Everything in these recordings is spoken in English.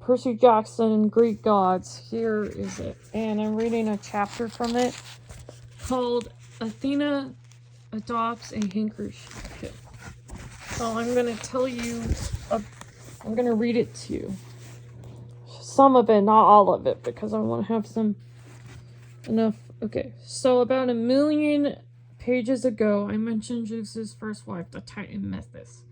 Percy Jackson, Greek Gods. Here is it. And I'm reading a chapter from it called Athena Adopts a Handkerchief. So I'm going to tell you, I'm going to read it to you. Some of it, not all of it, because I want to have enough. Okay, so about 1 million pages ago, I mentioned Zeus's first wife, the Titan Metis.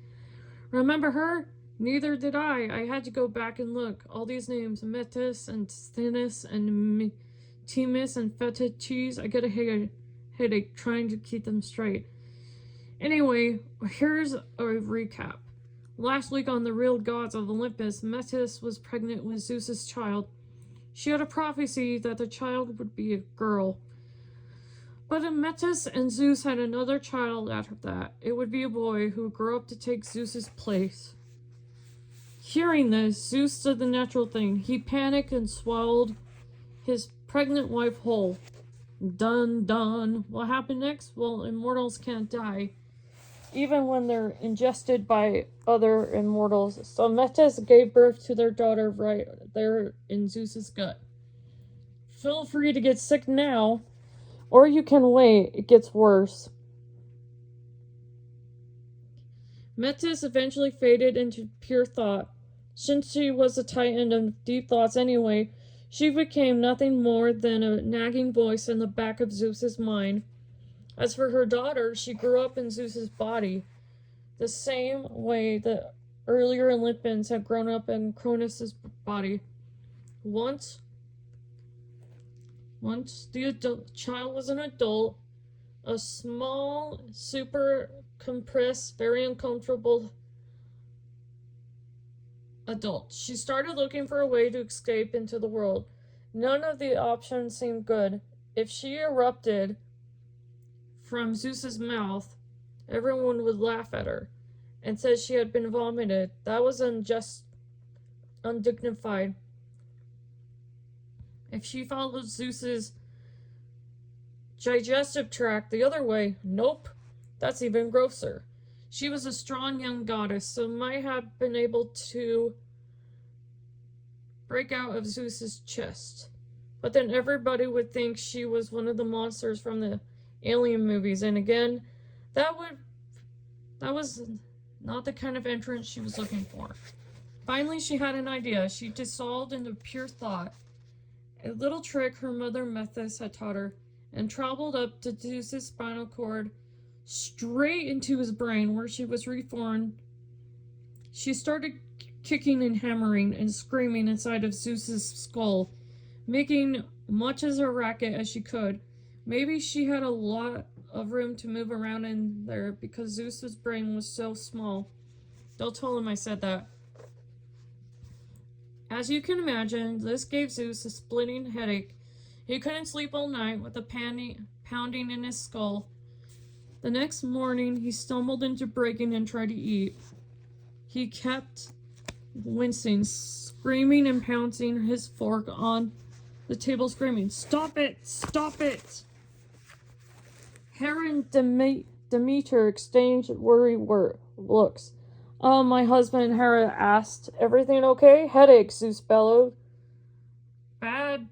Remember her? Neither did I. I had to go back and look. All these names, Metis and Stennis and Timus and Feta Cheese, I get a headache trying to keep them straight. Anyway, here's a recap. Last week on The Real Gods of Olympus, Metis was pregnant with Zeus's child. She had a prophecy that the child would be a girl. But Metis and Zeus had another child after that. It would be a boy who would grow up to take Zeus's place. Hearing this, Zeus did the natural thing. He panicked and swallowed his pregnant wife whole. Done. What happened next? Well, immortals can't die, even when they're ingested by other immortals. So Metis gave birth to their daughter right there in Zeus's gut. Feel free to get sick now, or you can wait. It gets worse. Metis eventually faded into pure thought. Since she was a titan of deep thoughts anyway, she became nothing more than a nagging voice in the back of Zeus's mind. As for her daughter, she grew up in Zeus's body, the same way the earlier Olympians had grown up in Cronus's body. Once the child was an adult, a small, super compressed, very uncomfortable adult. She started looking for a way to escape into the world. None of the options seemed good. If she erupted from Zeus's mouth, everyone would laugh at her and say she had been vomited. That was undignified. If she followed Zeus's digestive tract the other way, nope, that's even grosser. She was a strong young goddess, so might have been able to break out of Zeus's chest. But then everybody would think she was one of the monsters from the Alien movies, and again, that was not the kind of entrance she was looking for. Finally, she had an idea. She dissolved into pure thought, a little trick her mother Metis had taught her, and traveled up to Zeus's spinal cord, straight into his brain, where she was reformed. She started kicking and hammering and screaming inside of Zeus's skull, making much as a racket as she could. Maybe she had a lot of room to move around in there because Zeus's brain was so small. Don't tell him I said that. As you can imagine, this gave Zeus a splitting headache. He couldn't sleep all night with the pounding in his skull. The next morning, he stumbled into breaking and tried to eat. He kept wincing, screaming and pouncing his fork on the table, screaming, "Stop it! Stop it!" Hera and Demeter exchanged worried looks. "Oh, my husband," Hera asked. "Everything okay?" "Headache," Zeus bellowed. Bad